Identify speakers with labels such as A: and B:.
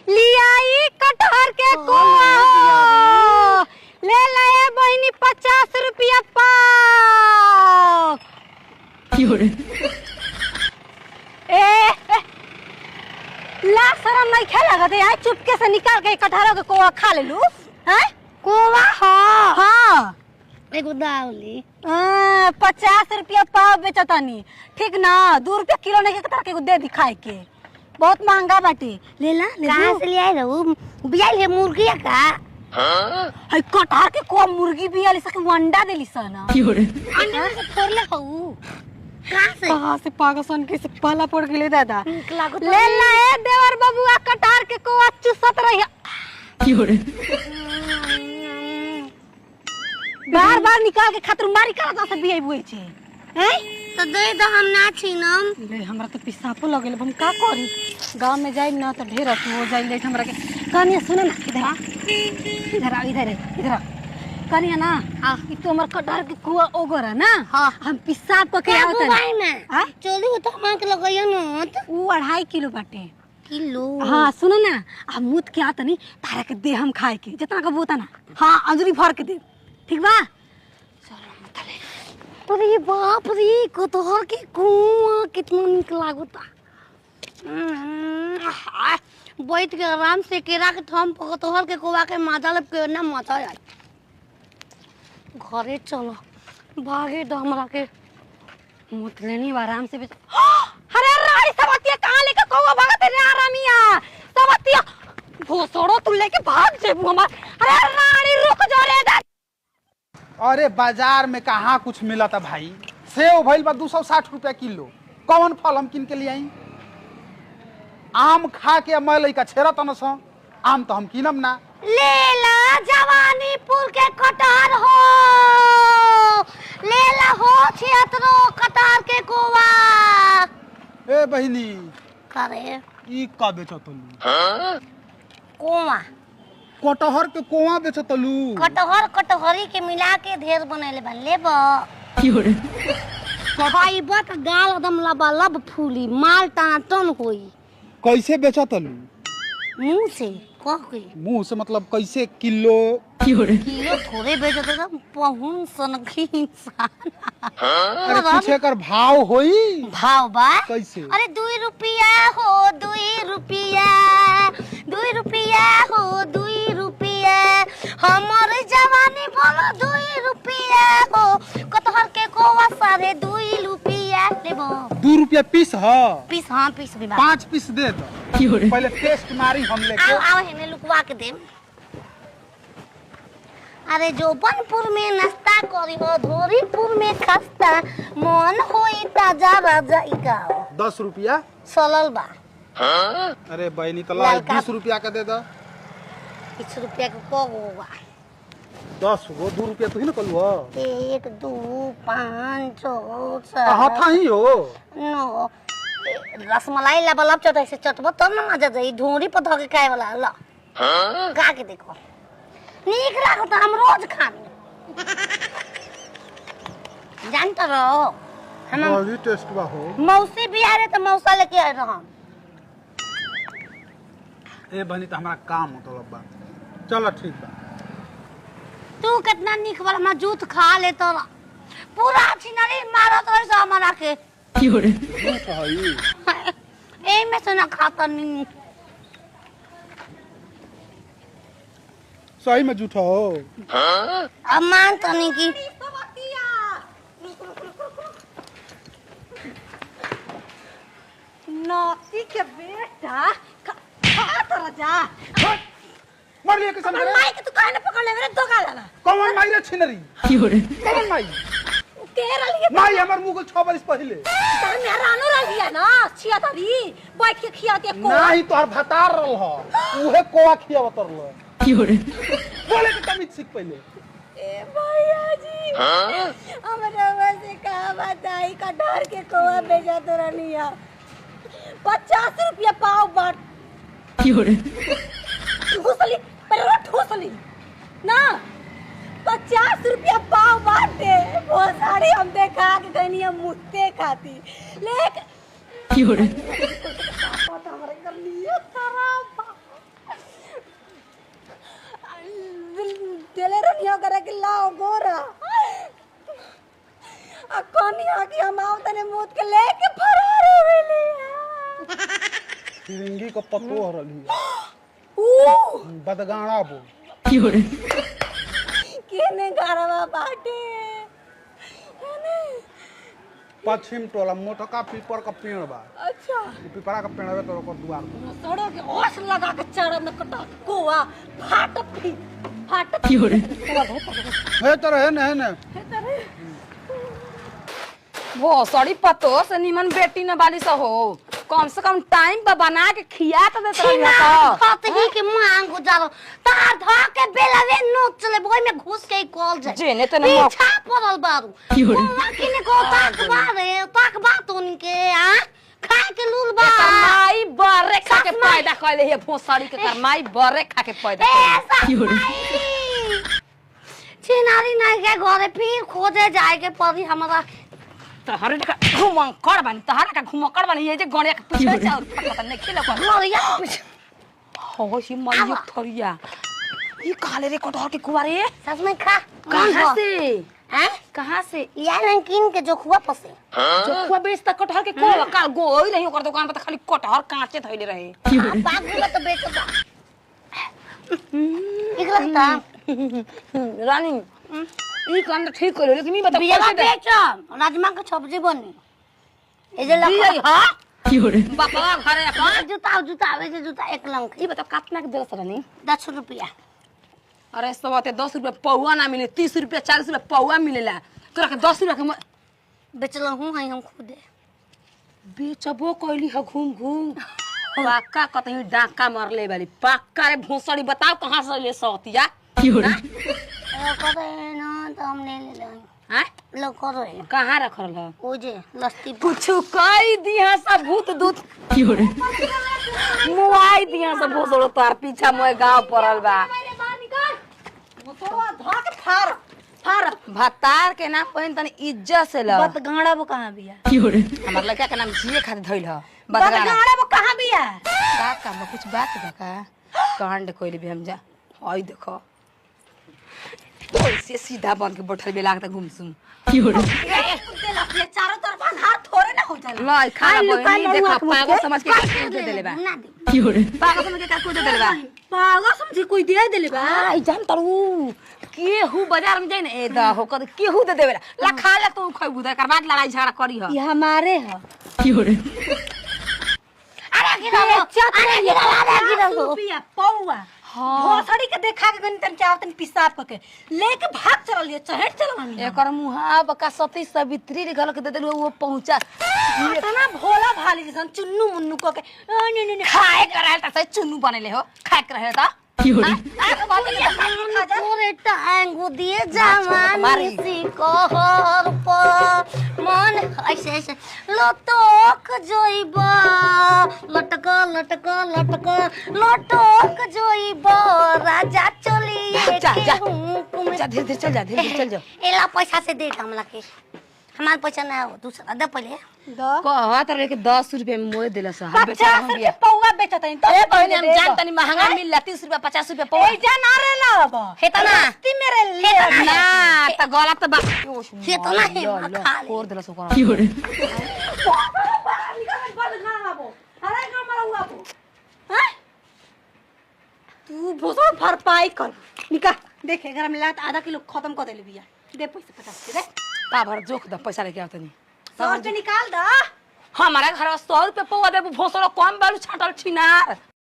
A: लियाई कटहर के कोआ ले लाए बहनी 50 रुपया पाव। ए ला शरम नहीं खेला गए यार, चुपके से निकाल के कटहर के कोआ खा ले लू। हैं कोआ? हाँ
B: एगो दावली
A: 50 रुपया पाव बेचतानी, ठीक ना? 2 रुपया किलो नहीं के कटहर के दे दिखाए के, बहुत महंगा बाटे। ले ला ले
B: कहां से ले आए रहू? बियाल है मुर्गिया का?
A: है कटहर के को मुर्गी बियाली सके अंडा देली सन।
B: अंडा से फोड़ले हऊ
A: कहां से पागसन के से पाला पड़ गेले दादा। ले ला ए देवर बबुआ कटहर के को चुसत रही, बार बार निकाल के खातिर मारी करता से बियाई बुई छे। हैं
B: तो दे द, हम ना छीनम।
A: ले हमरा तो पिसापो लगेले, हम का करी? गांव में जाई ना तो ढेर हो जाई लेट हमरा के। कनिया सुन ना, इधर आ कनिया ना। ई तो हमर कटहर के कुआ ओगर है ना।
B: हां
A: हम पिसाप के आवत है
B: भाई में। हां चोली हो तो मां के लगइयो न
A: उ 2.5 किलो बाटे।
B: किलो?
A: हां सुन ना, हम मुत के आतनी तारा के दे हम खाए के जितना का बोता ना। हां अंजरी भर के दे, ठीक बा?
B: अरे बाप रे, कटहर के कुआं कितना निक लागता। बैठ के आराम से केरा के थम पर कटहर के कुआं के मजा ले के ना मजा आए। घरे चलो, भागे द हमरा के
A: मुत लेनी आराम से। अरे रानी सबतिया कहां लेके कौवा भागत रे आरामिया? सबतिया भोसड़ो तू लेके भाग जेबू हमार। अरे रानी रुक जा रे।
C: अरे बाजार में कहाँ कुछ मिला था भाई? सेव भइल बा 260 रुपया किलो। कौन फल हम किन के लिए आई? आम खा के मैं लइका छेरा तनस, आम तो हम किनम ना।
B: ले ला जवानीपुर के कटहर हो, ले ला हो 76 कटहर के कोवा।
C: ए बहिनी
B: करे
C: ई का बेचतलू?
B: कोवा
C: कटहर के कोवा बेचतलू?
B: कटहर कटहरी के मिला के ढेर बनैले बा। लेबो खाइबा त गाल एकदम लबालब फूली, माल तना टन होई।
C: कैसे बेचतलू?
B: मुंह से कह के।
C: मुंह से मतलब कैसे? किलो?
B: किलो थोड़े बेचत त पहुन सनखी इंसान।
C: अरे कुछ एकर भाव होई?
B: भाव बा
C: कैसे?
B: अरे 2 रुपया हो, 2 रुपया, 2 रुपया हो, 2 रुपया, हमर जवानी बोलो 2 रुपया हो, कटहर के कोवा सारे 2 रुपया। लेबो
C: 2 रुपया पीस ह?
B: पीस? हाँ पीस भी बा।
C: 5 पीस दे दो, पहले टेस्ट मारी हम लेके।
B: आओ हेने लुकवा के दे। अरे जो बनपुर में नाश्ता करी हो, धोरीपुर में खस्ता, मन होई ताजा राजा इकाओ।
C: 10 रुपया
B: सलल बा।
C: अरे बहनी तो ला 20 रुपया का दे दो।
B: 20 रुपया के को होगा?
C: 10 गो 2 रुपया तू ही ना कलू हो।
B: 1 2 5 6
C: कहाँ था ही हो?
B: 9 रसमलाई लबलब चटै से चटबो तब ना मजा जाई। ढोरी पर धके खाए वाला ल गा के देखो, नीक लागत। हम रोज खानी जानता रहो। हम
C: बड़ी टेस्ट बा हो।
B: मौसी भी आ रहे तो मौसा लेके आ रहा।
C: ए बहनी तो हमारा काम हो तो बा। चलो ठीक बा।
B: तू कितना नीक वाला मैं जूत खा ले तो पूरा छिनरी मारत रहे सो हमारा के। ए में से ना खाता नहीं।
C: सही में झूठा हो?
B: अब मान तो नहीं की
A: नाती के बेटा खा तो जा।
C: मार लिया किसान रे।
A: माई के तू काहे न पकड़ ले रे? दो गाला
C: कौन माई रे छिनरी? कौन माई?
A: केरा लिए
C: माई हमर मुंह को 6 बरस पहले।
A: तने मेहरानो रह गया ना, छिया तरी बैठ के खियाते को।
C: नहीं तोहर भतार रहल ह, उहे कोवा खियावत रहल। बोले के तमीज सीख पहले।
A: ए भैया जी हमरा से का बताई? कटहर के कोवा बेचा तो रनिया 50 रुपया पाव बाट। ठोसली पर ठोसली ना 50 रुपया पाव बाटे। वो साड़ी हम देखा के कहनी हम मुत्ते खाती लेकिन कहले कि लाओ गोरा आ कनिया कि हम आओ तने मूत के लेके फरार हो गेली
C: फिरंगी को पतो हो रही
A: ऊ
C: बदगाड़ा बो
A: केने गरवा बाटे
C: पश्चिम टोला मोटका पीपर का पेड़ बा।
A: अच्छा
C: पीपरा का पेड़ है तो ओकर दुआर पर।
A: सड़क के ओस लगा के चढ़ब न कटा कोआ फाट
C: हे तरह है न
A: वो सड़ी पतो से निमन बेटी न बाली सा हो कम से कम टाइम पर बना के खिया तो देत रही हो
B: खतही के मांग गुजारो तार धा के बेलवे नोच चले बोई में घुस के कॉल जाए
A: जेने त न
B: पीछा पड़ल बारू किने को ताक बात उनके आ खाए के लूल बा
A: माई बरे खा के पैदा कइले हे भोसड़ी के कर माई बरे खा के पैदा
B: चिनारी नहीं के घरे फिर खोजे जाए के पड़ी हमरा
A: तहरे का घुमकर बानी तहरे का घुमकर बानी ये जे गणिया के पीछे चाउर पता नहीं खेला कर
B: लोरिया
A: हो सी मई थरिया ये काले रे कटहर के कुवारे
B: सच में खा
A: कहां से
B: हैं
A: कहां से
B: यार किन के जो खुआ पसे
A: जो कुआ बेच तक कटहर के को काल गोई नहीं ओकर दुकान पर खाली कटहर कांचे धइले रहे
B: बागु में तो बेचता इकलता
A: रानी ई काम तो ठीक कइले लेकिन ई बता
B: बिया बेच राजमा के सब्जी बनी ए जे
A: बिया
B: लखा
A: हां बापा घरे अपन
B: जूता आवे जे जूता एक लंग
A: ई बता कितना के देस रानी
B: 10 रुपया
A: अरे सबते 10 रुपया पौवा ना मिले 30 रुपया 40 रुपया पौवा मिलेला तोरा के 10 रुपया के
B: बेचल हूं है हम खुद
A: बेचबो कइली ह घूम घूम पाक्का कतई डाका मारले वाली पाक्का रे भोसड़ी बताओ कहां से ले सौतिया
B: करे ना तो हम ले ले
A: हैं
B: लो करो
A: कहां रखल ह
B: ओ जे लस्ती
A: कुछु कई दिया सब भूत दूत मुआई दिया सब भोसड़ो तार पीछा मोए गांव पड़ल बा मोतोवा धक फार फार भतार के ना पहिन तनी इज्जत से ल
B: बत गाड़ा वो कहां बिया
A: हमर लड़का के नाम जिए खातिर धइल ह बदगाड़ा
B: वो कहां बिया
A: का काम कुछ बात बा का कांड कोइले भी हम जा हई देखो ओइसे सीधा बन के बैठल बे लागत घुमसुम
B: चारों तरफ हाथ थोड़े ना हो जाला
A: लाई खाना बनी देखा पागल समझ के काट दे देले बा पागल समझ के काट दे देले बा
B: पागल समझी कोई दे देले बा
A: आई जान तरू केहू बाजार में जाई ना ए दा हो कर केहू दे देवेला ला खा ले तू खइबू द कर बाद लड़ाई झगड़ा करी ह
B: ये हमारे ह अरे गिरा रुपया पौवा भोसड़ी के देखा के गन तन चावतन पिसाब के लेके भाग चल लिए चढ़ चलवानी
A: एकर मुहा बका सती सावित्री रे घर के दे देलु वो पहुंचा
B: इतना भोला भाली जैसन चुन्नू मुन्नू को के न
A: खाए करल त चुन्नू बनेले हो खाए के रहे त
B: तोरे टांगो दिए जवानी सी कहर पर मन ऐसे ऐसे लटक जोइबा लटक लटक लटक लटक जोइबा राजा चली
A: जा जा जा धीरे चल जा धीरे चल जा
B: एला पैसा से दे हमला के हमार पैसा ना हो दूसरा दे पहले
A: कहत रहे के 10 रुपए में मोए देला स हम बेचा हम बिया
B: पौवा बेचत है
A: ए बहनी हम जान तनी महंगा मिलला 30 रुपया 50 रुपया पौवा
B: जा ना रे लब
A: हेतना
B: ती मेरे ले
A: ना त गलत बा
B: हेतना है खा ले
A: और देला सो
B: तू भोसड़ भरपाई कर निका देखे घर में लात आधा किलो खत्म कर देले बिया दे पैसा 50 के दे
A: का भर जोख द पैसा लेके आवतनी
B: 100 रुपए निकाल दा
A: हमारा घर 100 रुपया पौवा देबू भोसड़ो कम बालू छाटल छिनार